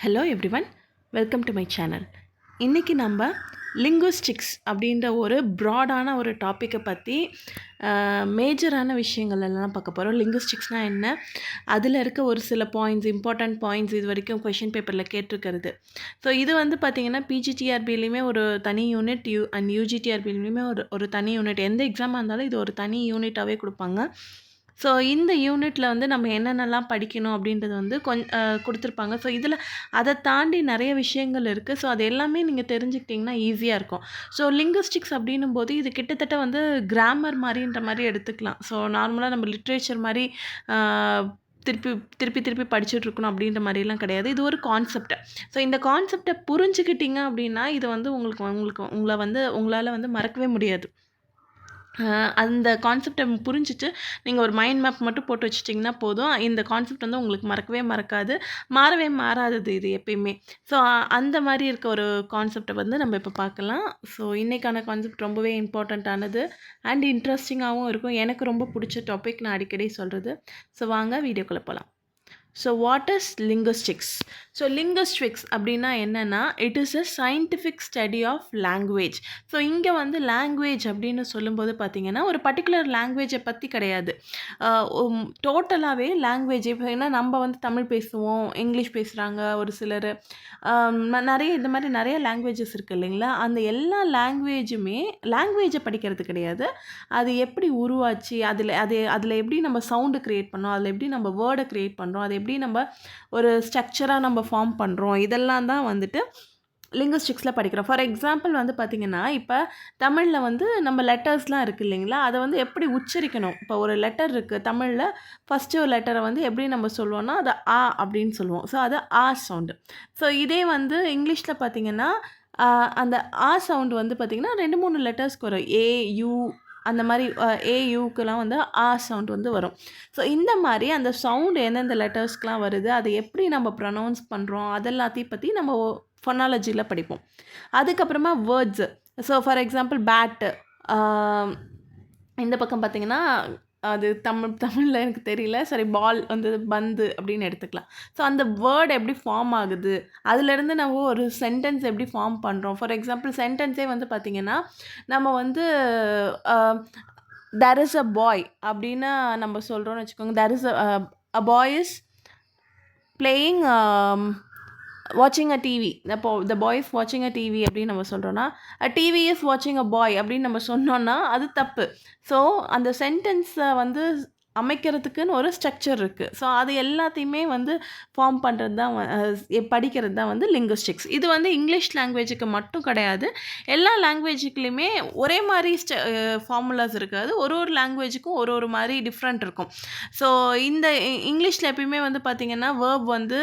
Hello everyone, welcome to my channel. இன்றைக்கி நம்ம linguistics அப்படின்ற ஒரு ப்ராடான ஒரு டாப்பிக்கை பற்றி மேஜரான விஷயங்கள் எல்லாம் பார்க்க போகிறோம். லிங்குவிஸ்டிக்ஸ்னால் என்ன, அதில் இருக்க ஒரு சில பாயிண்ட்ஸ், இம்பார்ட்டண்ட் பாயிண்ட்ஸ் இது வரைக்கும் கொஷின் பேப்பரில் கேட்டிருக்கிறது. ஸோ இது வந்து பார்த்திங்கன்னா பிஜிடிஆர்பிலையுமே ஒரு தனி யூனிட், யூஜிடிஆர்பிலையுமே ஒரு தனி யூனிட். எந்த எக்ஸாமாக இருந்தாலும் இது ஒரு தனி யூனிட்டாகவே கொடுப்பாங்க. ஸோ இந்த யூனிட்டில் வந்து நம்ம என்னென்னலாம் படிக்கணும் அப்படின்றது வந்து கொடுத்துருப்பாங்க. ஸோ இதில் அதை தாண்டி நிறைய விஷயங்கள் இருக்குது. ஸோ அது எல்லாமே நீங்கள் தெரிஞ்சுக்கிட்டிங்கன்னா ஈஸியாக இருக்கும். ஸோ லிங்குவிஸ்டிக்ஸ் அப்படின்னும் போது இது கிட்டத்தட்ட வந்து கிராமர் மாதிரின்ற மாதிரி எடுத்துக்கலாம். ஸோ நார்மலாக நம்ம லிட்ரேச்சர் மாதிரி திருப்பி படிச்சுட்டு இருக்கணும் அப்படின்ற மாதிரிலாம் கிடையாது. இது ஒரு கான்செப்ட். ஸோ இந்த கான்செப்டை புரிஞ்சுக்கிட்டிங்க அப்படின்னா இது வந்து உங்களால் வந்து மறக்கவே முடியாது. அந்த கான்செப்டை புரிஞ்சுட்டு நீங்கள் ஒரு மைண்ட் மேப் மட்டும் போட்டு வச்சுட்டிங்கன்னா போதும். இந்த கான்செப்ட் வந்து உங்களுக்கு மறக்கவே மறக்காது, மாறாதது இது எப்பயுமே. ஸோ அந்த மாதிரி இருக்க ஒரு கான்செப்டை வந்து நம்ம இப்போ பார்க்கலாம். ஸோ இன்றைக்கான கான்செப்ட் ரொம்பவே இம்பார்ட்டண்ட்டானது அண்ட் இன்ட்ரெஸ்டிங்காகவும் இருக்கும். எனக்கு ரொம்ப பிடிச்ச டாபிக், நான் அடிக்கடி சொல்கிறது. ஸோ வாங்க வீடியோக்குள்ளே போகலாம். So what is linguistics? So linguistics அப்படின்னா என்னென்னா, it is a scientific study of language. So இங்கே வந்து லாங்குவேஜ் அப்படின்னு சொல்லும்போது பார்த்திங்கன்னா ஒரு பர்டிகுலர் லாங்குவேஜை பற்றி கிடையாது, டோட்டலாகவே லாங்குவேஜ். இப்போ ஏன்னா நம்ம வந்து தமிழ் பேசுவோம், இங்கிலீஷ் பேசுகிறாங்க ஒரு சிலர், நிறைய இந்த மாதிரி நிறைய லாங்குவேஜஸ் இருக்குது இல்லைங்களா? அந்த எல்லா லாங்குவேஜை படிக்கிறது கிடையாது, அது எப்படி உருவாச்சு, அதில் எப்படி நம்ம சவுண்டு க்ரியேட் பண்ணோம், அதில் எப்படி நம்ம வேர்டை க்ரியேட் பண்ணுறோம், அது எப்படி நம்ம ஒரு ஸ்ட்ரக்சராக நம்ம ஃபார்ம் பண்ணுறோம், இதெல்லாம் தான் வந்துட்டு லிங்குவிஸ்டிக்ஸில் படிக்கிறோம். ஃபார் எக்ஸாம்பிள் வந்து பார்த்திங்கன்னா, இப்போ தமிழில் வந்து நம்ம லெட்டர்ஸ்லாம் இருக்குது இல்லைங்களா, அதை வந்து எப்படி உச்சரிக்கணும். இப்போ ஒரு லெட்டர் இருக்குது தமிழில், ஃபஸ்ட்டு ஒரு லெட்டரை வந்து எப்படி நம்ம சொல்லுவோம்னா அது ஆ அப்படின்னு சொல்லுவோம். ஸோ அது ஆ சவுண்டு. ஸோ இதே வந்து இங்கிலீஷில் பார்த்திங்கன்னா அந்த ஆ சவுண்டு வந்து பார்த்திங்கன்னா 2-3 லெட்டர்ஸ்க்கு வரும். ஏ-யூ அந்த மாதிரி, ஏ-யூக்கெலாம் வந்து ஆ சவுண்ட் வந்து வரும். ஸோ இந்த மாதிரி அந்த சவுண்டு எந்தெந்த லெட்டர்ஸ்க்கெலாம் வருது, அதை எப்படி நம்ம ப்ரொனவுன்ஸ் பண்ணுறோம், அதெல்லாத்தையும் பற்றி நம்ம ஃபொனாலஜியில் படிப்போம். அதுக்கப்புறமா words. So for example bat, இந்த பக்கம் பார்த்திங்கன்னா அது தமிழில் எனக்கு தெரியல, சரி பால் வந்து பந்து அப்படின்னு எடுத்துக்கலாம். ஸோ அந்த வேர்ட் எப்படி ஃபார்ம் ஆகுது, அதுலேருந்து நம்ம ஒரு சென்டென்ஸ் எப்படி ஃபார்ம் பண்ணுறோம். ஃபார் எக்ஸாம்பிள் சென்டென்ஸே வந்து பார்த்திங்கன்னா நம்ம வந்து there is a boy அப்படின்னு நம்ம சொல்கிறோன்னு வச்சுக்கோங்க. there is a boy is playing watching a TV. the boy is watching a TV அப்படின்னு நம்ம சொல்கிறோன்னா, a TV is watching a boy அப்படின்னு நம்ம சொன்னோன்னா அது தப்பு. ஸோ அந்த சென்டென்ஸை வந்து அமைக்கிறதுக்குன்னு ஒரு ஸ்ட்ரக்சர் இருக்குது. ஸோ அது எல்லாத்தையுமே வந்து ஃபார்ம் பண்ணுறது தான், படிக்கிறது தான் வந்து லிங்குவிஸ்டிக்ஸ். இது வந்து இங்கிலீஷ் லாங்குவேஜுக்கு மட்டும் கிடையாது, எல்லா லாங்குவேஜுக்குலையுமே ஒரே மாதிரி ஃபார்முலாஸ் இருக்காது. ஒரு லாங்குவேஜுக்கும் ஒரு மாதிரி டிஃப்ரெண்ட் இருக்கும். ஸோ இந்த இங்கிலீஷில் எப்பயுமே வந்து பார்த்திங்கன்னா வேர்ப் வந்து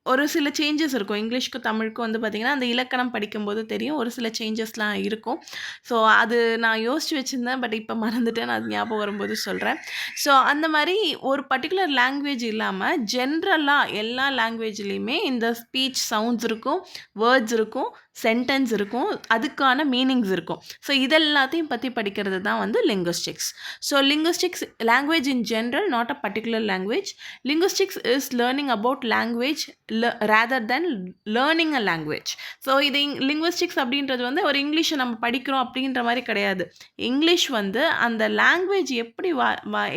ஒரு சில சேஞ்சஸ் இருக்கும். இங்கிலீஷ்க்கும் தமிழுக்கும் வந்து பார்த்திங்கன்னா அந்த இலக்கணம் படிக்கும்போது தெரியும், ஒரு சில சேஞ்சஸ்லாம் இருக்கும். ஸோ அது நான் யோசித்து வச்சுருந்தேன், பட் இப்போ மறந்துட்டேன், நான் அது ஞாபகம் வரும்போது சொல்கிறேன். ஸோ அந்த மாதிரி ஒரு பர்டிகுலர் லாங்குவேஜ் இல்லாமல் ஜென்ரலாக எல்லா லாங்குவேஜ்லேயுமே இந்த ஸ்பீச் சவுண்ட்ஸ் இருக்கும், வேர்ட்ஸ் இருக்கும், சென்டென்ஸ் இருக்கும், அதுக்கான மீனிங்ஸ் இருக்கும். ஸோ இதெல்லாத்தையும் பற்றி படிக்கிறது தான் வந்து linguistics. So linguistics language in general, not a particular language. Linguistics is learning about language rather than learning a language. So இது லிங்குவிஸ்டிக்ஸ் அப்படின்றது வந்து ஒரு இங்கிலீஷை நம்ம படிக்கிறோம் அப்படின்ற மாதிரி கிடையாது. இங்கிலீஷ் வந்து அந்த லாங்குவேஜ்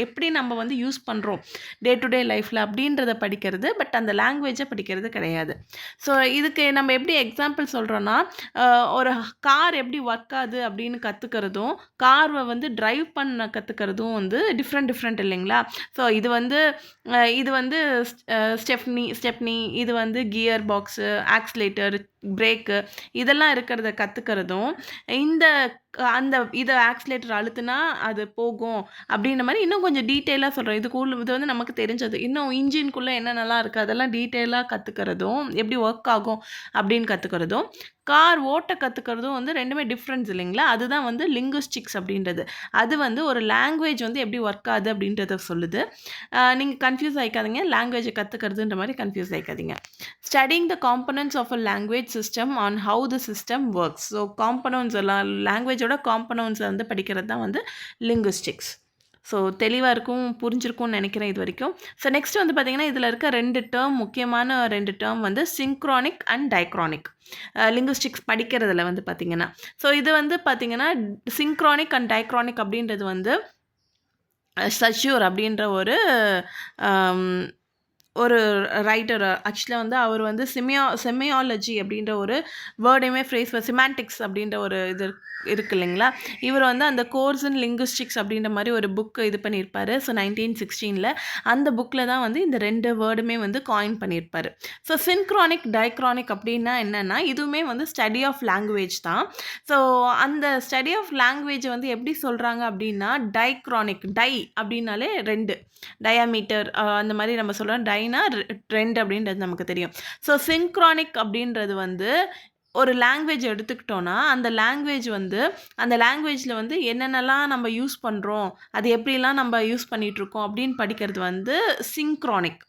எப்படி நம்ம வந்து யூஸ் பண்ணுறோம் டே டு டே லைஃப்பில் அப்படின்றத படிக்கிறது, பட் அந்த லாங்குவேஜை படிக்கிறது கிடையாது. ஸோ இதுக்கு நம்ம எப்படி எக்ஸாம்பிள் சொல்கிறோன்னா, ஒரு கார் எப்படி ஒர்க் ஆகுது அப்படின்னு கற்றுக்கிறதும், காரை வந்து ட்ரைவ் பண்ண கற்றுக்கிறதும் வந்து டிஃப்ரெண்ட் இல்லைங்களா? ஸோ இது வந்து ஸ்டெப்னி, இது வந்து கியர் பாக்ஸு, ஆக்சிலேட்டர், பிரேக்கு, இதெல்லாம் இருக்கிறத கற்றுக்கிறதும், இதை ஆக்சிலேட்டர் அழுத்துனா அது போகும் அப்படின்ற மாதிரி இன்னும் கொஞ்சம் டீட்டெயிலாக சொல்கிறோம். இது வந்து நமக்கு தெரிஞ்சது. இன்னும் இன்ஜின்குள்ளே என்னென்னலாம் இருக்குது அதெல்லாம் டீட்டெயிலாக கற்றுக்கிறதும், எப்படி ஒர்க் ஆகும் அப்படின்னு கற்றுக்கிறதும், கார் ஓட்ட கற்றுக்கிறதும் வந்து ரெண்டுமே டிஃப்ரென்ஸ் இல்லைங்களா? அதுதான் வந்து லிங்குவிஸ்டிக்ஸ் அப்படின்றது. அது வந்து ஒரு லாங்குவேஜ் வந்து எப்படி ஒர்க் ஆகுது அப்படின்றத சொல்லுது. நீங்கள் கன்ஃபியூஸ் ஆகிக்காதீங்க, லாங்குவேஜை கற்றுக்கிறதுன்ற மாதிரி கன்ஃபியூஸ் ஆகிக்காதீங்க. Studying the components of a language system on how the system works. So components எல்லாம் லாங்குவேஜோட காம்பனன்ட்ஸை வந்து படிக்கிறது தான் வந்து லிங்குவிஸ்டிக்ஸ். ஸோ தெளிவாக இருக்கும், புரிஞ்சிருக்கும்னு நினைக்கிறேன் இது வரைக்கும். ஸோ நெக்ஸ்ட் வந்து பார்த்திங்கன்னா இதில் இருக்க 2 டேர்ம், முக்கியமான 2 டேர்ம் வந்து சிங்க்ரானிக் அண்ட் டைக்ரானிக். லிங்குஸ்டிக்ஸ் படிக்கிறதுல வந்து பார்த்திங்கன்னா, ஸோ இது வந்து பார்த்திங்கன்னா சிங்க்ரானிக் அண்ட் டைக்ரானிக் அப்படின்றது வந்து சஷ்யூர் அப்படின்ற ஒரு ரைட்டர். ஆக்சுவலாக வந்து அவர் வந்து செமியாலஜி அப்படின்ற ஒரு வேர்டையுமே ஃப்ரேஸ், சிமான்டிக்ஸ் அப்படின்ற ஒரு இது இருக்கு இல்லைங்களா, இவர் வந்து அந்த கோர்ஸ் இன் லிங்குஸ்டிக்ஸ் அப்படின்ற மாதிரி ஒரு புக்கு இது பண்ணியிருப்பார். ஸோ 1916 அந்த புக்கில் தான் வந்து இந்த 2 வேர்டுமே வந்து காயின் பண்ணியிருப்பார். ஸோ சின்க்ரானிக் டைக்ரானிக் அப்படின்னா என்னென்னா, இதுவுமே வந்து ஸ்டடி ஆஃப் லாங்குவேஜ் தான். ஸோ அந்த ஸ்டடி ஆஃப் லாங்குவேஜ் வந்து எப்படி சொல்கிறாங்க அப்படின்னா, டைக்ரானிக், டை அப்படின்னாலே 2 டயாமீட்டர் அந்த மாதிரி நம்ம சொல்கிறோம். டைனா 2 அப்படின்றது நமக்கு தெரியும். ஸோ சின்க்ரானிக் அப்படின்றது வந்து ஒரு லாங்குவேஜ் எடுத்துக்கிட்டோன்னா, அந்த லாங்குவேஜில் வந்து என்னென்னலாம் நம்ம யூஸ் பண்ணுறோம், அது எப்படிலாம் நம்ம யூஸ் பண்ணிகிட்ருக்கோம் அப்படின்னு படிக்கிறது வந்து சிங்க்ரானிக்.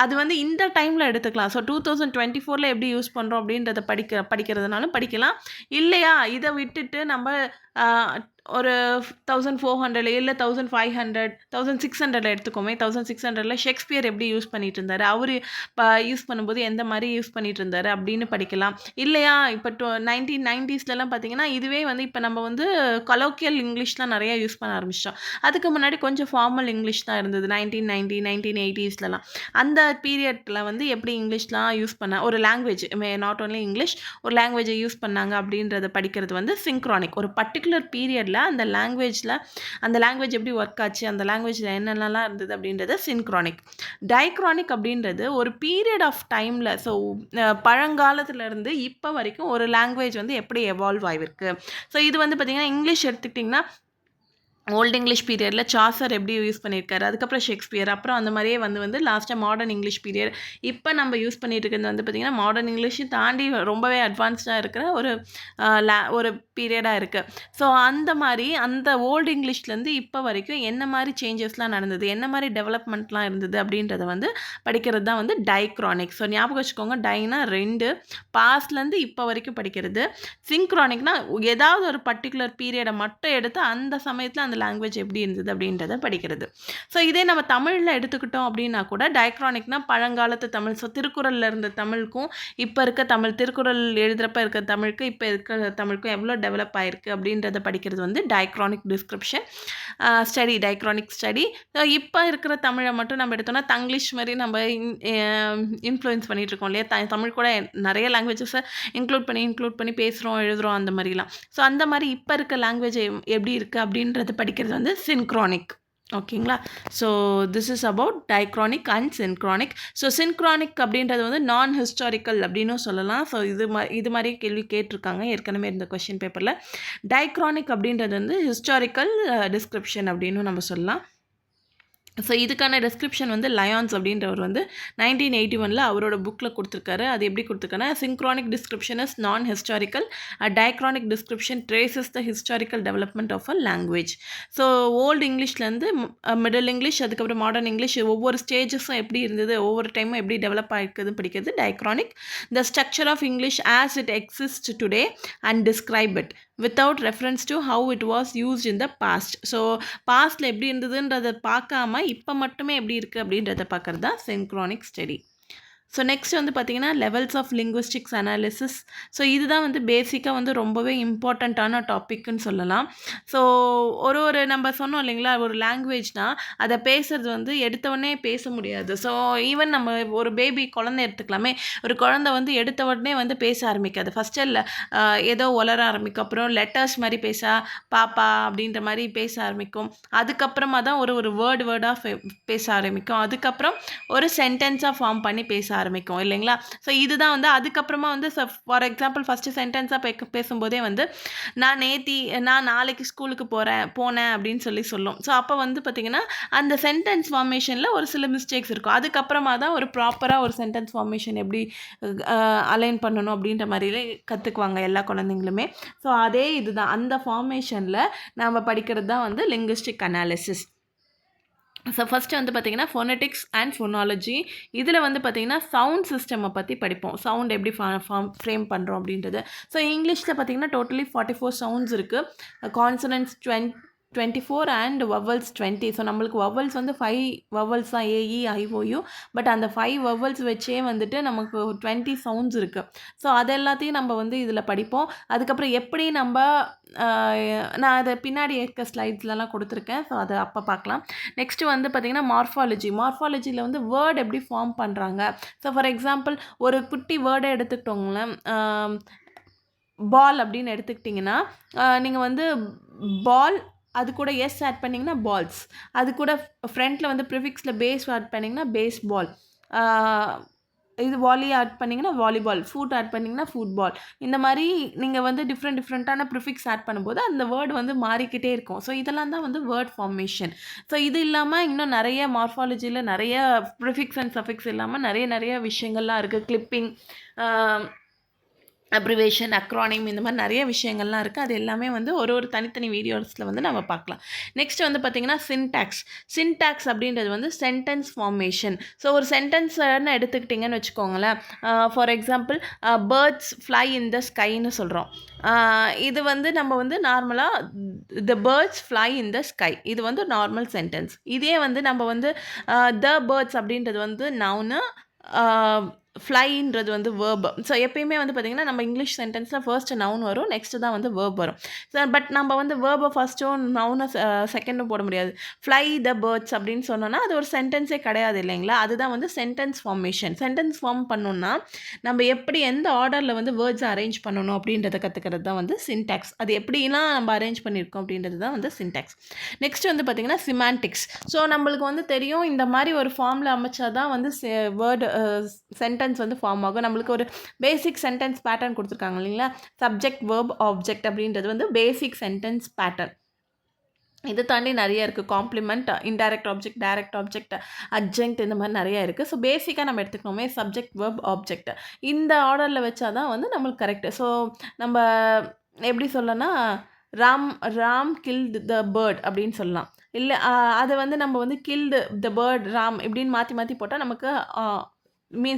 அது வந்து இந்த டைமில் எடுத்துக்கலாம். ஸோ 2024 எப்படி யூஸ் பண்ணுறோம் அப்படின்றத படிக்கிறதுனாலும் படிக்கலாம். இல்லையா, இதை விட்டுட்டு நம்ம ஒரு 1400 இல்லை 1500 1600 எடுத்துக்கோமே. 1600 ஷேக்ஸ்பியர் எப்படி யூஸ் பண்ணிட்டு இருந்தார், அவர் யூஸ் பண்ணும்போது எந்த மாதிரி யூஸ் பண்ணிட்டு இருந்தார் அப்படின்னு படிக்கலாம். இல்லையா, இப்போ 1990s பார்த்தீங்கன்னா இதுவே வந்து இப்போ நம்ம வந்து கொலோக்கியல் இங்கிலீஷ்லாம் நிறையா யூஸ் பண்ண ஆரம்பிச்சிட்டோம். அதுக்கு முன்னாடி கொஞ்சம் ஃபார்மல் இங்கிலீஷ் தான் இருந்தது. 1990 1980s அந்த பீரியடில் வந்து எப்படி இங்கிலீஷ்லாம் யூஸ் பண்ண ஒரு லாங்குவேஜ், நாட் ஓன்லி இங்கிலீஷ், ஒரு லாங்குவேஜை யூஸ் பண்ணாங்க அப்படின்றத படிக்கிறது வந்து சிங்க்ரானிக். ஒரு பர்டிகுலர் பீரியடில் அந்த லாங்குவேஜ் எப்படி ஒர்க் ஆச்சு, அந்த லாங்குவேஜில் என்னென்னலாம் இருந்தது அப்படின்றது சின்க்ரானிக். டைக்ரானிக் அப்படின்றது ஒரு பீரியட் ஆஃப் டைமில், ஸோ பழங்காலத்துலேருந்து இப்போ வரைக்கும் ஒரு லாங்குவேஜ் வந்து எப்படி எவால்வ் ஆகிருக்கு. ஸோ இது வந்து பார்த்திங்கன்னா இங்கிலீஷ் எடுத்துக்கிட்டிங்கன்னா ஓல்டு இங்கிலீஷ் பீரியடில் சாசர் எப்படி யூஸ் பண்ணியிருக்காரு, அதுக்கப்புறம் ஷேக்ஸ்பியர், அப்புறம் அந்த மாதிரியே வந்து லாஸ்ட்டாக மாடர்ன் இங்கிலீஷ் பீரியட். இப்போ நம்ம யூஸ் பண்ணிட்டு இருக்கிறது வந்து பார்த்திங்கன்னா மாடர்ன் இங்கிலீஷை தாண்டி ரொம்பவே அட்வான்ஸ்டாக இருக்கிற ஒரு பீரியடாக இருக்குது. ஸோ அந்த மாதிரி அந்த ஓல்டு இங்கிலீஷ்லேருந்து இப்போ வரைக்கும் என்ன மாதிரி சேஞ்சஸ்லாம் நடந்தது, என்ன மாதிரி டெவலப்மெண்ட்லாம் இருந்தது அப்படின்றத வந்து படிக்கிறது தான் வந்து டைக்ரானிக். ஸோ ஞாபகம் வச்சுக்கோங்க, டைனா 2, பாஸ்ட்லேருந்து இப்போ வரைக்கும் படிக்கிறது. சிங்க்ரானிக்னா ஏதாவது ஒரு பர்டிகுலர் பீரியடை மட்டும் எடுத்து அந்த சமயத்தில் அந்த லாங்குவேஜ் எப்படி இருந்தது அப்படின்றத படிக்கிறது. ஸோ இதே நம்ம தமிழில் எடுத்துக்கிட்டோம் அப்படின்னா கூட டைக்ரானிக்னா பழங்காலத்து தமிழ். ஸோ திருக்குறளில் இருந்த தமிழுக்கும் இப்போ இருக்க தமிழ், திருக்குறள் எழுதுகிறப்ப இருக்கிற தமிழுக்கு இப்போ இருக்கிற தமிழுக்கும் எவ்வளோ டெவலப் ஆகிருக்கு அப்படின்றத படிக்கிறது வந்து டைக்ரானிக் டிஸ்கிரிப்ஷன் ஸ்டடி, டைக்ரானிக் ஸ்டடி. இப்போ இருக்கிற தமிழை மட்டும் நம்ம எடுத்தோம்னா தங்கிலீஷ் மாதிரி நம்ம இன்ஃப்ளூயன்ஸ் பண்ணிகிட்டு இருக்கோம் இல்லையா, தமிழ் கூட நிறைய லாங்குவேஜஸை இன்க்ளூட் பண்ணி பேசுகிறோம், எழுதுகிறோம் அந்த மாதிரிலாம். ஸோ அந்த மாதிரி இப்போ இருக்க லாங்குவேஜ் எப்படி இருக்குது அப்படின்றது படிக்கிறது வந்து சின்க்ரானிக். ஓகேங்களா. So this is about diachronic and synchronic. So synchronic அப்படின்றது வந்து நான் ஹிஸ்டாரிக்கல் அப்படின்னும் சொல்லலாம். ஸோ இது மாதிரி கேள்வி கேட்டிருக்காங்க ஏற்கனவே இந்த கொஷின் பேப்பரில். டைக்ரானிக் அப்படின்றது வந்து ஹிஸ்டாரிக்கல் டிஸ்கிரிப்ஷன் அப்படின்னு நம்ம சொல்லலாம். ஸோ இதுக்கான டெஸ்கிரிப்ஷன் வந்து லயான்ஸ் அப்படின்றவர் வந்து 1981 அவரோட புக்கில் கொடுத்துருக்காரு. அது எப்படி கொடுத்துருக்காருன்னா, synchronic description is non historical, diachronic description traces the historical development of a language. So old இங்கிலீஷ்லேருந்து மிடில் இங்கிலீஷ், அதுக்கப்புறம் மாடர்ன் இங்கிலீஷ், ஒவ்வொரு ஸ்டேஜஸும் எப்படி இருந்தது, ஒவ்வொரு டைமும் எப்படி டெவலப் ஆகிருக்குதுன்னு படிக்கிறது diachronic. The structure of English as it exist today and describe it without reference to how it was used in the past. So பாஸ்டில் எப்படி இருந்ததுன்றதை பார்க்காம இப்போ மட்டுமே எப்படி இருக்குது அப்படின்றத பார்க்குறது தான் சின்க்ரானிக் ஸ்டடி. ஸோ நெக்ஸ்ட் வந்து பார்த்திங்கன்னா levels of linguistics analysis. So இதுதான் வந்து பேசிக்காக வந்து ரொம்பவே இம்பார்ட்டண்ட்டான டாப்பிக்குன்னு சொல்லலாம். ஸோ ஒரு நம்ம சொன்னோம் இல்லைங்களா, ஒரு லாங்குவேஜ்னால் அதை பேசுகிறது வந்து எடுத்தவொடனே பேச முடியாது. ஸோ ஈவன் நம்ம ஒரு குழந்தை எடுத்துக்கலாமே, ஒரு குழந்தை வந்து எடுத்த உடனே வந்து பேச ஆரம்பிக்காது. ஃபஸ்ட்டு இல்லை ஏதோ வளர ஆரம்பிக்கும், அப்புறம் லெட்டர்ஸ் மாதிரி பாப்பா அப்படின்ற மாதிரி பேச ஆரம்பிக்கும். அதுக்கப்புறமா தான் ஒரு வேர்டாக பேச ஆரம்பிக்கும். அதுக்கப்புறம் ஒரு சென்டென்ஸாக ஃபார்ம் பண்ணி பேச ஆரம்பிக்கும் இல்லைங்களா. ஸோ இதுதான் வந்து அதுக்கப்புறமா வந்து ஃபார் எக்ஸாம்பிள் ஃபஸ்ட்டு சென்டென்ஸாக பேசும்போதே வந்து நான் நாளைக்கு ஸ்கூலுக்கு போனேன் அப்படின்னு சொல்லும். ஸோ அப்போ வந்து பார்த்திங்கன்னா அந்த சென்டென்ஸ் ஃபார்மேஷனில் ஒரு சில மிஸ்டேக்ஸ் இருக்கும். அதுக்கப்புறமா தான் ஒரு ப்ராப்பராக ஒரு சென்டென்ஸ் ஃபார்மேஷன் எப்படி அலைன் பண்ணணும் அப்படின்ற மாதிரிலே கற்றுக்குவாங்க எல்லா குழந்தைங்களுமே. ஸோ அதே இதுதான், அந்த ஃபார்மேஷனில் நாம் படிக்கிறது தான் வந்து லிங்குவிஸ்டிக் அனாலிசிஸ். ஸோ ஃபஸ்ட்டு வந்து பார்த்திங்கன்னா ஃபோனட்டிக்ஸ் அண்ட் ஃபோனாலஜி. இதில் வந்து பார்த்திங்கன்னா சவுண்ட் சிஸ்டமை பற்றி படிப்போம், சவுண்ட் எப்படி ஃப்ரேம் பண்ணுறோம் அப்படின்றது. ஸோ இங்கிலீஷில் பார்த்திங்கன்னா டோட்டலி 44 சவுண்ட்ஸ் இருக்குது. Consonants 24 and vowels 20. ஸோ நம்மளுக்கு வவல்ஸ் வந்து 5 வவல்ஸ் தான், ஏஇ ஐஓயு. பட் அந்த 5 வவல்ஸ் வச்சே வந்துட்டு நமக்கு 20 சவுண்ட்ஸ் இருக்குது. ஸோ அது எல்லாத்தையும் நம்ம வந்து இதில் படிப்போம். அதுக்கப்புறம் எப்படி நம்ம நான் அதை பின்னாடி இருக்க ஸ்லைட்ஸ்லலாம் கொடுத்துருக்கேன். ஸோ அதை அப்போ பார்க்கலாம். நெக்ஸ்ட்டு வந்து பார்த்திங்கன்னா மார்ஃபாலஜியில் வந்து வேர்ட் எப்படி ஃபார்ம் பண்ணுறாங்க. ஸோ ஃபார் எக்ஸாம்பிள் ஒரு குட்டி வேர்டை எடுத்துக்கிட்டோங்களேன், பால் அப்படின்னு எடுத்துக்கிட்டிங்கன்னா, நீங்கள் வந்து பால் அது கூட எஸ் ஆட் பண்ணிங்கன்னா பால்ஸ், அது கூட ஃப்ரண்ட்டில் வந்து ப்ரிஃபிக்ஸில் பேஸ் ஆட் பண்ணிங்கன்னா பேஸ் பால், இது வாலி ஆட் பண்ணிங்கன்னா வாலிபால், ஃபுட் ஆட் பண்ணிங்கன்னா ஃபுட்பால். இந்த மாதிரி நீங்கள் வந்து டிஃப்ரெண்ட்டான ப்ரிஃபிக்ஸ் ஆட் பண்ணும்போது அந்த வேர்டு வந்து மாறிக்கிட்டே இருக்கும். ஸோ இதெல்லாம் தான் வந்து வேர்ட் ஃபார்மேஷன். ஸோ இது இல்லாமல் இன்னும் நிறைய மார்ஃபாலஜியில் நிறைய ப்ரிஃபிக்ஸ் அண்ட் சஃபிக்ஸ் இல்லாமல் நிறைய விஷயங்கள்லாம் இருக்குது. கிளிப்பிங், அப்ரிவேஷன், அக்ரானிம், இந்த மாதிரி நிறைய விஷயங்கள்லாம் இருக்குது. அது எல்லாமே வந்து ஒரு தனித்தனி வீடியோஸில் வந்து நம்ம பார்க்கலாம். நெக்ஸ்ட் வந்து பார்த்திங்கன்னா சின்டாக்ஸ் அப்படின்றது வந்து சென்டென்ஸ் ஃபார்மேஷன். ஸோ ஒரு சென்டென்ஸ்ன்னு எடுத்துக்கிட்டிங்கன்னு வச்சுக்கோங்களேன். For example birds fly in the ஸ்கைன்னு சொல்கிறோம். இது வந்து நம்ம வந்து நார்மலாக the birds fly in the sky, இது வந்து நார்மல் சென்டென்ஸ். இதே வந்து நம்ம வந்து த பேர்ட்ஸ் அப்படின்றது வந்து நவுனு, ஃப்ளைன்றது வந்து வேர்பு. ஸோ எப்பயுமே வந்து பார்த்திங்கன்னா நம்ம இங்கிலீஷ் சென்டென்ஸில் ஃபர்ஸ்ட்டு நவுன் வரும், நெக்ஸ்ட்டு தான் வந்து வேர்ப் வரும். ஸோ பட் நம்ம வந்து வேர்பை ஃபஸ்ட்டும் நவுனை செகண்டும் போட முடியாது. ஃப்ளை த பேர்ட்ஸ் அப்படின்னு சொன்னோன்னா அது ஒரு சென்டென்ஸே கிடையாது இல்லைங்களா. அதுதான் வந்து சென்டென்ஸ் ஃபார்மேஷன். சென்டென்ஸ் ஃபார்ம் பண்ணோன்னா நம்ம எப்படி எந்த ஆர்டரில் வந்து வேர்ட்ஸை அரேஞ்ச் பண்ணணும் அப்படின்றத கற்றுக்கிறது தான் வந்து சின்டாக்ஸ். அது எப்படிலாம் நம்ம அரேஞ்ச் பண்ணியிருக்கோம் அப்படின்றது தான் வந்து சின்டாக்ஸ். நெக்ஸ்ட் வந்து பார்த்திங்கன்னா சிமான்டிக்ஸ். ஸோ நம்மளுக்கு வந்து தெரியும் இந்த மாதிரி ஒரு ஃபார்மில் அமைச்சா தான் வந்து வேர்டு சென்டென்ஸ் வந்து ஃபார்ம் ஆகும். நம்மளுக்கு ஒரு பேசிக் சென்டென்ஸ் பேட்டர்ன் கொடுத்துருக்காங்க இல்லைங்களா. சப்ஜெக்ட், வேர்ப், ஆப்ஜெக்ட் அப்படின்றது வந்து பேசிக் சென்டென்ஸ் பேட்டர்ன். இதை தாண்டி நிறைய இருக்குது. Complement, indirect object, direct object, adjunct, இந்த மாதிரி நிறைய இருக்குது. ஸோ பேசிக்காக நம்ம எடுத்துக்கணுமே சப்ஜெக்ட், வேர்ப், ஆப்ஜெக்ட், இந்த ஆர்டரில் வச்சா தான் வந்து நம்மளுக்கு கரெக்டு. ஸோ நம்ம எப்படி சொல்லனா, ராம் கில்டு த பேர்ட் அப்படின்னு சொல்லலாம். இல்லை அதை வந்து நம்ம வந்து கில்டு த பேர்ட் ராம் இப்படின்னு மாற்றி போட்டால் நமக்கு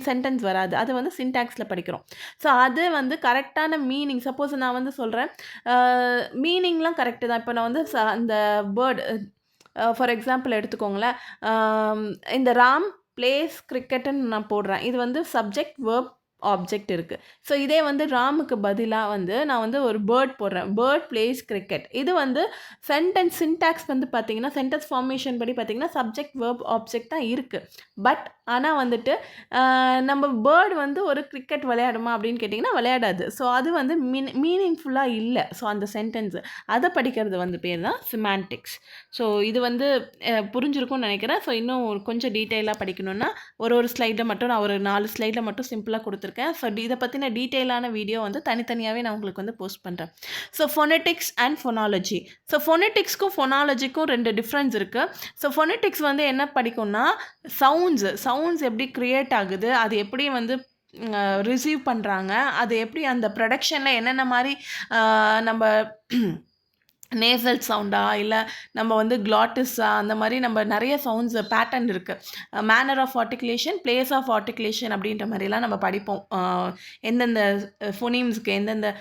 சென்டென்ஸ் வராது. அது வந்து சின்டாக்ஸில் படிக்கிறோம். ஸோ அது வந்து கரெக்டான மீனிங். சப்போஸ் நான் வந்து சொல்கிறேன், மீனிங்லாம் கரெக்டு தான். இப்போ நான் வந்து அந்த பேர்ட் ஃபார் எக்ஸாம்பிள் எடுத்துக்கோங்களேன், இந்த ராம் பிளேஸ் கிரிக்கெட்டுன்னு நான் போடுறேன். இது வந்து சப்ஜெக்ட், வேர்ப், ஆப்ஜெக்ட் இருக்குது. ஸோ இதே வந்து ராமுக்கு பதிலாக வந்து நான் வந்து ஒரு பேர்ட் போடுறேன், பேர்ட் பிளேஸ் கிரிக்கெட். இது வந்து சென்டென்ஸ் சின்டாக்ஸ் வந்து பார்த்திங்கன்னா சென்டென்ஸ் ஃபார்மேஷன் படி பார்த்திங்கன்னா சப்ஜெக்ட், வேர்ப், ஆப்ஜெக்ட் தான் இருக்குது. பட் ஆனால் வந்துட்டு நம்ம பேர்டு வந்து ஒரு கிரிக்கெட் விளையாடுமா அப்படின்னு கேட்டிங்கன்னா விளையாடாது. ஸோ அது வந்து மீனிங்ஃபுல்லாக இல்லை. ஸோ அந்த சென்டென்ஸு அதை படிக்கிறது வந்து பேர் தான் சிமான்டிக்ஸ். ஸோ இது வந்து புரிஞ்சிருக்கும்னு நினைக்கிறேன். ஸோ இன்னும் கொஞ்சம் டீட்டெயிலாக படிக்கணுன்னா ஒரு ஸ்லைடில் மட்டும் நான் ஒரு 4 ஸ்லைடில் மட்டும் சிம்பிளாக கொடுத்துருக்கேன். ஸோ இதை பற்றின டீட்டெயிலான வீடியோ வந்து தனித்தனியாகவே நான் உங்களுக்கு வந்து போஸ்ட் பண்ணுறேன். So phonetics and phonology. So ஃபொனெட்டிக்ஸ்க்கும் ஃபொனாலஜிக்கும் 2 டிஃப்ரென்ஸ் இருக்குது. ஸோ ஃபொனெட்டிக்ஸ் வந்து என்ன படிக்கும்னா சவுண்ட்ஸ் எப்படி க்ரியேட் ஆகுது, அது எப்படி வந்து ரிசீவ் பண்ணுறாங்க, அது எப்படி அந்த ப்ரொடக்ஷனில் என்னென்ன மாதிரி நம்ம நேசல் சவுண்டா இல்லை நம்ம வந்து க்ளாட்டிஸா, அந்த மாதிரி நம்ம நிறைய சவுண்ட்ஸ் பேட்டர்ன் இருக்குது. Manner of articulation, place of articulation அப்படின்ற மாதிரிலாம் நம்ம படிப்போம். எந்தெந்த ஃபோனீம்ஸ்க்கு எந்தெந்த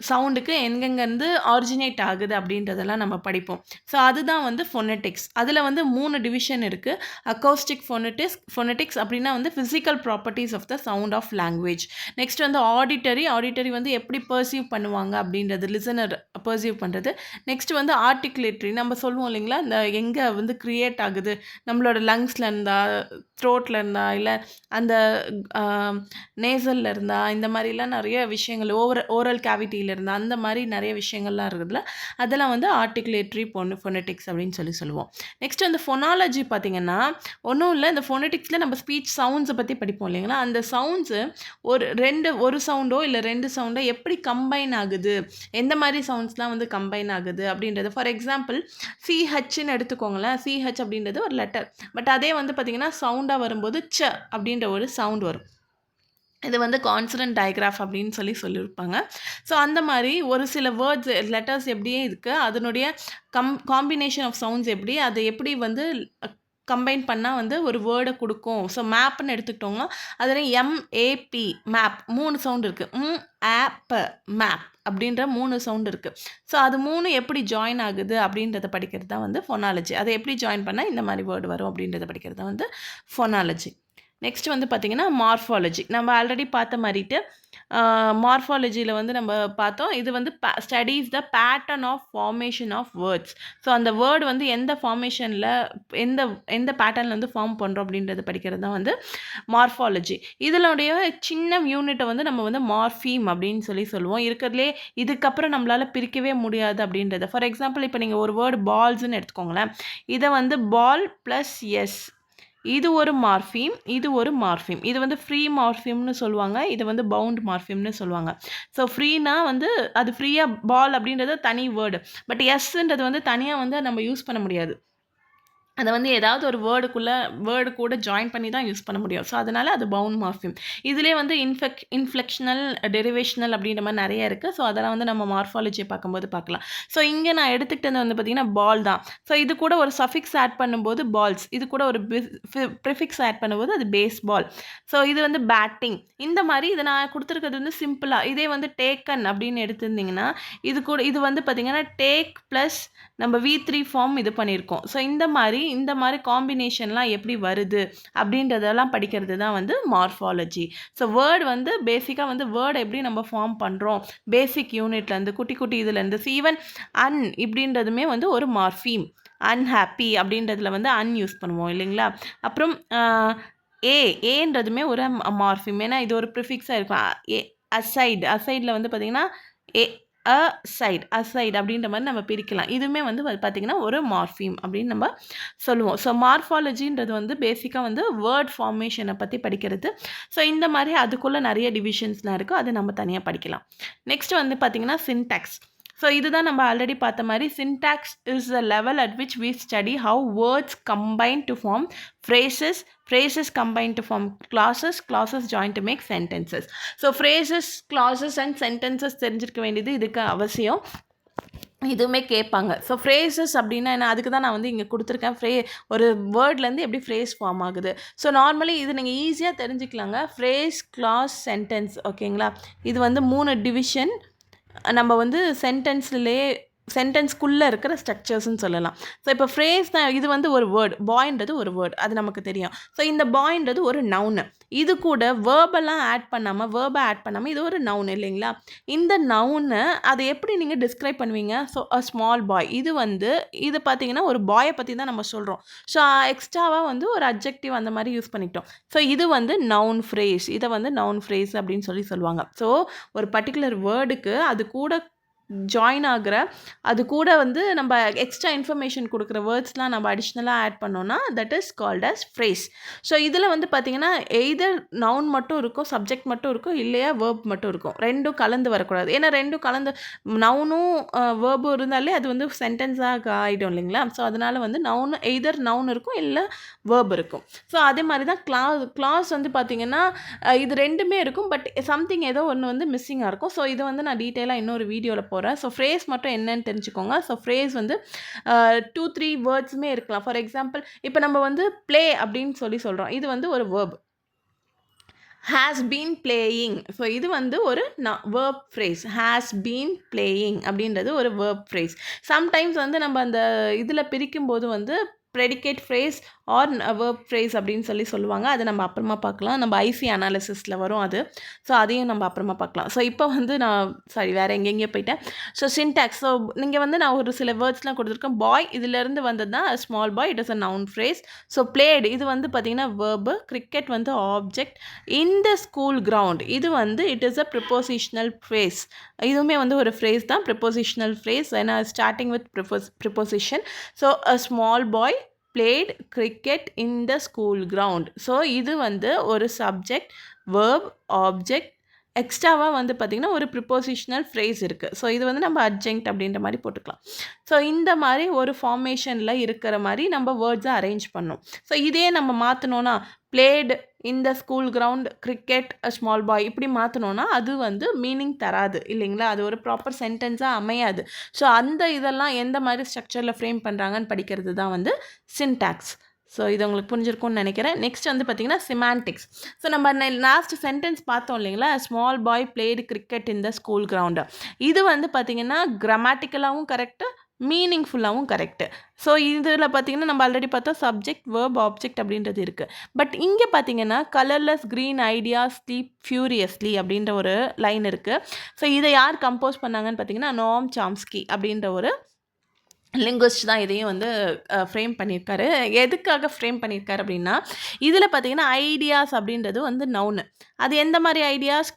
சவுண்டுக்கு எங்கெங்கேருந்து ஆரிஜினேட் ஆகுது அப்படின்றதெல்லாம் நம்ம படிப்போம். ஸோ அதுதான் வந்து ஃபொனெட்டிக்ஸ். அதில் வந்து 3 டிவிஷன் இருக்குது. அக்கௌஸ்டிக் ஃபொனெட்டிக்ஸ் அப்படின்னா வந்து physical properties of the sound of language. Next வந்து ஆடிட்டரி வந்து எப்படி பர்சீவ் பண்ணுவாங்க அப்படின்றது, லிசனர் பர்சீவ் பண்ணுறது. நெக்ஸ்ட் வந்து ஆர்டிகுலேட்டரி, நம்ம சொல்லுவோம் இல்லைங்களா, இந்த எங்கே வந்து க்ரியேட் ஆகுது, நம்மளோட லங்ஸில் இருந்தா, த்ரோட்டில் இருந்தா, இல்லை அந்த நேசலில் இருந்தா, இந்த மாதிரிலாம் நிறைய விஷயங்கள், ஓரல் கேவிட்டியில் இருந்தால் அந்த மாதிரி நிறைய விஷயங்கள்லாம் இருக்குதுல்ல, அதெல்லாம் வந்து ஆர்டிகுலேட்டரி ஃபொனெட்டிக்ஸ் அப்படின்னு சொல்லுவோம். நெக்ஸ்ட் அந்த ஃபொனாலஜி பார்த்திங்கன்னா ஒன்றும் இல்லை, இந்த ஃபொனெட்டிக்ஸில் நம்ம ஸ்பீச் சவுண்ட்ஸை பற்றி படிப்போம் இல்லைங்களா. அந்த சவுண்ட்ஸு ஒரு சவுண்டோ இல்லை 2 சவுண்டோ எப்படி கம்பைன் ஆகுது, எந்த மாதிரி சவுண்ட்ஸ்லாம் வந்து கம்பைன் ஆகுது அப்படின்றது. ஃபார் எக்ஸாம்பிள் சிஹெச்ன்னு எடுத்துக்கோங்களேன். சிஹெச் அப்படின்றது ஒரு லெட்டர். பட் அதே வந்து பார்த்திங்கன்னா சவுண்டாக வரும்போது ச அப்படின்ற ஒரு சவுண்ட் வரும். இது வந்து கான்சனன்ட் டைக்ராஃப் அப்படின்னு சொல்லியிருப்பாங்க. ஸோ அந்த மாதிரி ஒரு சில வேர்ட்ஸ், லெட்டர்ஸ் எப்படியே இருக்குது, அதனுடைய காம்பினேஷன் ஆஃப் சவுண்ட்ஸ் எப்படி, அதை எப்படி வந்து கம்பைன் பண்ணால் வந்து ஒரு வேர்டை கொடுக்கும். ஸோ மேப்னு எடுத்துக்கிட்டோம்னா அதில் எம்ஏபி மேப் 3 சவுண்ட் இருக்குது. ஆப் மேப் அப்படின்ற 3 சவுண்ட் இருக்குது. ஸோ அது 3 எப்படி ஜாயின் ஆகுது அப்படின்றத படிக்கிறது தான் வந்து ஃபோனாலஜி. அதை எப்படி ஜாயின் பண்ணால் இந்த மாதிரி வேர்டு வரும் அப்படின்றத படிக்கிறது தான் வந்து ஃபோனாலஜி. நெக்ஸ்ட் வந்து பார்த்திங்கன்னா மார்ஃபாலஜி. நம்ம ஆல்ரெடி பார்த்த மாதிரிட்டு மார்ஃபாலஜியில் வந்து நம்ம பார்த்தோம். இது வந்து studies the pattern of formation of words. So அந்த வேர்டு வந்து எந்த ஃபார்மேஷனில் எந்த எந்த பேட்டர்னில் வந்து ஃபார்ம் பண்ணுறோம் அப்படின்றது படிக்கிறது தான் வந்து மார்ஃபாலஜி. இதனுடைய சின்ன யூனிட்டை வந்து நம்ம வந்து மார்ஃபீம் அப்படின்னு சொல்லுவோம். இருக்கிறதுலே இதுக்கப்புறம் நம்மளால் பிரிக்கவே முடியாது அப்படின்றத. ஃபார் எக்ஸாம்பிள் இப்போ நீங்கள் ஒரு வேர்டு பால்ஸ்ன்னு எடுத்துக்கோங்களேன். இதை வந்து பால் ப்ளஸ் எஸ், இது ஒரு மார்ஃபீம், இது ஒரு மார்ஃபீம். இது வந்து ஃப்ரீ மார்ஃபீம்னு சொல்லுவாங்க, இது வந்து பவுண்ட் மார்ஃபீம்னு சொல்லுவாங்க. ஸோ ஃப்ரீனா வந்து அது ஃப்ரீயாக பால் அப்படின்றது தனி வேர்டு. பட் எஸ்ன்றது வந்து தனியாக வந்து நம்ம யூஸ் பண்ண முடியாது. அதை வந்து ஏதாவது ஒரு வேர்டு கூட ஜாயின் பண்ணி தான் யூஸ் பண்ண முடியும். ஸோ அதனால் அது பவுண்ட் மார்ஃபிம். இதிலே வந்து இன்ஃப்ளெக்ஷனல், டெரிவேஷனல் அப்படின்ற மாதிரி நிறைய இருக்குது. ஸோ அதெல்லாம் வந்து நம்ம மார்ஃபாலஜியை பார்க்கும்போது பார்க்கலாம். ஸோ இங்கே நான் எடுத்துக்கிட்டது வந்து பார்த்திங்கன்னா பால் தான். ஸோ இது கூட ஒரு சஃபிக்ஸ் ஆட் பண்ணும்போது பால்ஸ், இது கூட ஒரு ப்ரிஃபிக்ஸ் ஆட் பண்ணும்போது அது பேஸ் பால். ஸோ இது வந்து பேட்டிங். இந்த மாதிரி இதை நான் கொடுத்துருக்கிறது வந்து சிம்பிளாக. இதே வந்து டேக்கன் அப்படின்னு எடுத்திருந்தீங்கன்னா இது வந்து பார்த்திங்கன்னா டேக் ப்ளஸ் நம்ம V3 ஃபார்ம் இது பண்ணியிருக்கோம். ஸோ இந்த மாதிரி காம்பினேஷன்லாம் எப்படி வருது அப்படின்றதெல்லாம் படிக்கிறது தான் வந்து மார்ஃபாலஜி. ஸோ வேர்டு வந்து பேசிக்காக வந்து வேர்டை எப்படி நம்ம ஃபார்ம் பண்ணுறோம், பேசிக் யூனிட்லேருந்து குட்டி இதுலேருந்து ஈவன் இப்படின்றதுமே வந்து ஒரு மார்ஃபீம். அன்ஹாப்பி அப்படின்றதுல வந்து யூஸ் பண்ணுவோம் இல்லைங்களா. அப்புறம் ஏன்றதுமே ஒரு மார்ஃபீம். ஏன்னா இது ஒரு ப்ரிஃபிக்ஸாக இருக்கும். அசைடில் வந்து பார்த்திங்கன்னா அசைட் அப்படின்ற மாதிரி நம்ம பிரிக்கலாம். இதுவுமே வந்து பார்த்திங்கன்னா ஒரு மார்ஃபீம் அப்படின்னு நம்ம சொல்லுவோம். ஸோ மார்ஃபாலஜின்றது வந்து பேசிக்காக வந்து வேர்ட் ஃபார்மேஷனை பற்றி படிக்கிறது. ஸோ இந்த மாதிரி அதுக்குள்ளே நிறைய டிவிஷன்ஸ்லாம் இருக்குது, அது நம்ம தனியாக படிக்கலாம். நெக்ஸ்ட் வந்து பார்த்திங்கன்னா சின்டாக்ஸ். ஸோ இதுதான் நம்ம ஆல்ரெடி பார்த்த மாதிரி syntax is the level at which we study how words combine to form phrases combine to form clauses join to make sentences. So phrases, clauses and sentences தெரிஞ்சிருக்க வேண்டியது இதுக்கு அவசியம். இதுவுமே கேட்பாங்க. ஸோ ஃப்ரேசஸ் அப்படின்னா என்ன, அதுக்கு தான் நான் வந்து இங்கே கொடுத்துருக்கேன். ஒரு வேர்ட்லேருந்து எப்படி ஃப்ரேஸ் ஃபார்ம் ஆகுது. ஸோ நார்மலி இது நீங்கள் ஈஸியாக தெரிஞ்சுக்கலாங்க. Phrase, class, sentence. ஓகேங்களா. இது வந்து 3 டிவிஷன். நம்ம வந்து சென்டென்ஸ்குள்ளே இருக்கிற ஸ்ட்ரக்சர்ஸ்ன்னு சொல்லலாம். ஸோ இப்போ ஃப்ரேஸ் தான். இது வந்து ஒரு வேர்டு, பாய்ன்றது ஒரு வேர்டு, அது நமக்கு தெரியும். ஸோ இந்த பாய்ன்றது ஒரு நவுனு. இது கூட வேர்பை ஆட் பண்ணாமல் இது ஒரு நவுன் இல்லைங்களா. இந்த நவுனை அதை எப்படி நீங்கள் டிஸ்கிரைப் பண்ணுவீங்க. ஸோ அ ஸ்மால் பாய், இது பார்த்தீங்கன்னா ஒரு பாயை பற்றி தான் நம்ம சொல்கிறோம். ஸோ எக்ஸ்ட்ராவாக வந்து ஒரு அட்ஜெக்டிவ் அந்த மாதிரி யூஸ் பண்ணிக்கிட்டோம். ஸோ இது வந்து நவுன் ஃப்ரேஸ். இதை வந்து நவுன் ஃப்ரேஸ் அப்படின்னு சொல்லுவாங்க. ஸோ ஒரு பர்டிகுலர் வேர்டுக்கு அது கூட ஜாயின் ஆகிற, அது கூட வந்து நம்ம எக்ஸ்ட்ரா இன்ஃபர்மேஷன் கொடுக்குற வேர்ட்ஸ்லாம் நம்ம அடிஷ்னலாக ஆட் பண்ணோன்னா that is called as phrase. So இதில் வந்து பார்த்திங்கன்னா எய்தர் நவுன் மட்டும் இருக்கும், சப்ஜெக்ட் மட்டும் இருக்கும், இல்லையா வேர்ப் மட்டும் இருக்கும். ரெண்டும் கலந்து வரக்கூடாது. ஏன்னா ரெண்டும் கலந்து நவுனும் வேர்பும் இருந்தாலே அது வந்து சென்டென்ஸாக ஆகிடும் இல்லைங்களா. ஸோ அதனால் வந்து எய்தர் நவுன் இருக்கும், இல்லை வேர்ப் இருக்கும். ஸோ அதே மாதிரி தான் கிளாஸ் வந்து பார்த்திங்கன்னா இது ரெண்டுமே இருக்கும். பட் சம்திங் ஏதோ ஒன்று வந்து மிஸ்ஸிங்காக இருக்கும். ஸோ இது வந்து நான் டீட்டெயிலாக இன்னொரு வீடியோவில் போகிறேன். ஸோ ஃப்ரேஸ் மட்டும் என்னன்னு தெரிஞ்சுக்கோங்க. ஸோ ஃப்ரேஸ் வந்து 2-3 வேர்ட்ஸுமே இருக்கலாம். ஃபார் எக்ஸாம்பிள் இப்போ நம்ம வந்து ப்ளே அப்படின்னு சொல்கிறோம். இது வந்து ஒரு verb. has been playing. So இது வந்து ஒரு verb phrase. has been playing அப்படின்றது ஒரு verb phrase. சம்டைம்ஸ் வந்து நம்ம அந்த இதில் பிரிக்கும்போது வந்து predicate phrase or verb phrase அப்படின்னு சொல்லுவாங்க. அது நம்ம அப்புறமா பார்க்கலாம். நம்ம ஐசி அனாலிசிஸில் வரும் அது. ஸோ அதையும் நம்ம அப்புறமா பார்க்கலாம். ஸோ இப்போ வந்து வேறு எங்கெங்கே போயிட்டேன். So syntax. ஸோ நீங்கள் வந்து நான் ஒரு சில வேர்ட்ஸ்லாம் கொடுத்துருக்கேன். பாய் இதிலேருந்து வந்தது தான் small boy, it is a noun phrase. So blade இது வந்து பார்த்திங்கன்னா வேர்பு. கிரிக்கெட் வந்து object. In the school ground இது வந்து it is a prepositional phrase. இதுவுமே வந்து ஒரு ஃப்ரேஸ் தான், ப்ரிப்போசிஷனல் ஃப்ரேஸ். ஏன்னா starting with preposition. So a small boy played cricket in the school ground. So இது வந்து ஒரு சப்ஜெக்ட், வேர்ப், ஆப்ஜெக்ட், எக்ஸ்ட்ராவாக வந்து பார்த்திங்கன்னா ஒரு ப்ரிப்போசிஷனல் ஃப்ரேஸ் இருக்குது. ஸோ இது வந்து நம்ம அட்ஜெக்ட் அப்படின்ற மாதிரி போட்டுக்கலாம். ஸோ இந்த மாதிரி ஒரு ஃபார்மேஷனில் இருக்கிற மாதிரி நம்ம வேர்ட்ஸை அரேஞ்ச் பண்ணோம். ஸோ இதே நம்ம மாற்றினோன்னா played in the school ground, cricket, small boy இப்படி மாற்றினோன்னா அது வந்து மீனிங் தராது இல்லைங்களா. அது ஒரு ப்ராப்பர் சென்டென்ஸாக அமையாது. ஸோ அந்த இதெல்லாம் எந்த மாதிரி ஸ்ட்ரக்சரில் ஃப்ரேம் பண்ணுறாங்கன்னு படிக்கிறது தான் வந்து சின்டாக்ஸ். ஸோ இது உங்களுக்கு புரிஞ்சிருக்கும்னு நினைக்கிறேன். நெக்ஸ்ட் வந்து பார்த்தீங்கன்னா சிமான்டிக்ஸ். ஸோ நம்ம லாஸ்ட் சென்டென்ஸ் பார்த்தோம் இல்லைங்களா, small boy blade cricket in the school ground. இது வந்து பார்த்தீங்கன்னா கிராமட்டிக்கலாகவும் கரெக்டு, மீனிங்ஃபுல்லாகவும் கரெக்டு. ஸோ இதில் பார்த்தீங்கன்னா நம்ம ஆல்ரெடி பார்த்தோம் சப்ஜெக்ட் வேர்ப் ஆப்ஜெக்ட் அப்படின்றது இருக்குது. பட் இங்கே பார்த்தீங்கன்னா கலர்லெஸ் க்ரீன் ஐடியா ஸ்லீப் ஃபியூரியஸ்லி அப்படின்ற ஒரு லைன் இருக்குது. ஸோ இதை யார் கம்போஸ் பண்ணாங்கன்னு பார்த்தீங்கன்னா நோம் சாம்ஸ்கி அப்படின்ற ஒரு லிங்குவிஸ்ட் தான் இதையும் வந்து ஃப்ரேம் பண்ணியிருக்காரு. எதுக்காக ஃப்ரேம் பண்ணியிருக்காரு அப்படின்னா, இதில் பார்த்தீங்கன்னா ஐடியாஸ் அப்படின்றது வந்து நவுனு. அது எந்த மாதிரி ideas?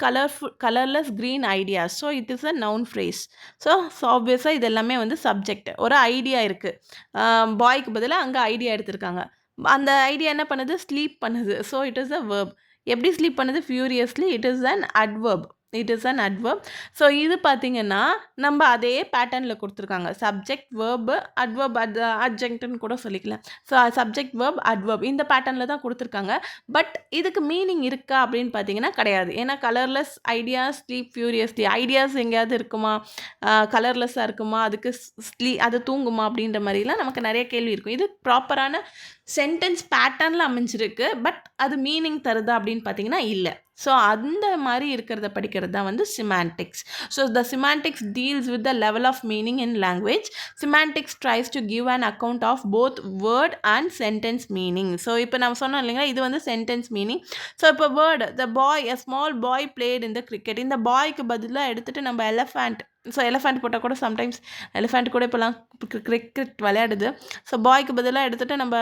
Colourless green ideas. So it is a noun phrase. So ஆப்வியஸாக இது எல்லாமே வந்து சப்ஜெக்ட். ஒரு ஐடியா இருக்குது, பாய்க்கு பதிலாக அங்கே ஐடியா எடுத்திருக்காங்க. அந்த ஐடியா என்ன பண்ணுது? ஸ்லீப் பண்ணுது. So it is a verb. எப்படி ஸ்லீப் பண்ணுது? Furiously. It is an adverb. It is an adverb. So இது பார்த்தீங்கன்னா நம்ம அதே பேட்டர்னில் கொடுத்துருக்காங்க. சப்ஜெக்ட் வேர்பு அட்வர்ப் அட்ஜெக்ட்னு கூட சொல்லிக்கலாம். ஸோ சப்ஜெக்ட் வேர்ப் அட்வர்ப் இந்த பேட்டர்னில் தான் கொடுத்துருக்காங்க. பட் இதுக்கு மீனிங் இருக்கா அப்படின்னு பார்த்தீங்கன்னா கிடையாது. ஏன்னா கலர்லெஸ் ஐடியாஸ் ஸ்லீப் ஃபியூரியஸ்லி. ஐடியாஸ் எங்கேயாவது இருக்குமா? கலர்லெஸ்ஸாக இருக்குமா? அதுக்கு அது தூங்குமா? அப்படின்ற மாதிரிலாம் நமக்கு நிறைய கேள்வி இருக்கும். இது ப்ராப்பரான சென்டென்ஸ் பேட்டர்னில் அமைஞ்சிருக்கு. பட் அது மீனிங் தருதா அப்படின்னு பார்த்தீங்கன்னா இல்லை. ஸோ அந்த மாதிரி இருக்கிறத படிக்கிறது தான் வந்து semantics. So the semantics deals with the level of meaning in language. Semantics tries to give an account of both word and sentence meaning. So இப்போ நம்ம சொன்னோம் இல்லைங்களா, இது வந்து சென்டென்ஸ் மீனிங். ஸோ இப்போ word the boy a small boy played in the cricket. இந்த பாய்க்கு பதிலாக எடுத்துகிட்டு நம்ம எலஃபேண்ட். ஸோ எலஃபேண்ட் போட்டால் கூட சம்டைம்ஸ் எலஃபேண்ட் கூட இப்போலாம் கிரிக்கெட் விளையாடுது. ஸோ பாய்க்கு பதிலாக எடுத்துகிட்டு நம்ம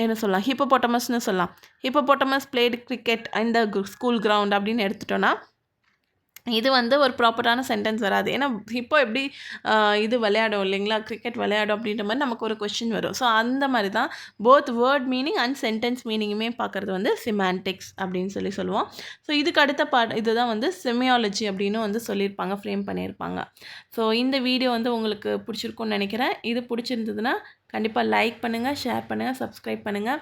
என்ன சொல்லலாம், ஹிப்போபோட்டமஸ்னு சொல்லலாம். ஹிப்போபோட்டமஸ் பிளேடு கிரிக்கெட் இந்த ஸ்கூல் கிரவுண்ட் அப்படின்னு எடுத்துட்டோன்னா இது வந்து ஒரு ப்ராப்பரான சென்டென்ஸ் வராது. ஏன்னா இப்போ எப்படி இது விளையாடும் இல்லைங்களா, கிரிக்கெட் விளையாடும் அப்படின்ற மாதிரி நமக்கு ஒரு கொஸ்டின் வரும். ஸோ அந்த மாதிரி தான் both word meaning and sentence மீனிங்குமே பார்க்குறது வந்து சிமான்டிக்ஸ் அப்படின்னு சொல்லுவோம். ஸோ இதுக்கு அடுத்த இதுதான் வந்து செமியாலஜி அப்படின்னு வந்து சொல்லியிருப்பாங்க, ஃப்ரேம் பண்ணியிருப்பாங்க. ஸோ இந்த வீடியோ வந்து உங்களுக்கு பிடிச்சிருக்கும்னு நினைக்கிறேன். இது பிடிச்சிருந்ததுன்னா கண்டிப்பாக லைக் பண்ணுங்கள், ஷேர் பண்ணுங்கள், சப்ஸ்கிரைப் பண்ணுங்கள்.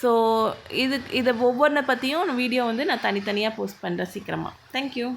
ஸோ இதை ஒவ்வொன்றை பற்றியும் வீடியோ வந்து நான் தனித்தனியாக போஸ்ட் பண்ணுறேன் சீக்கிரமாக. தேங்க்யூ.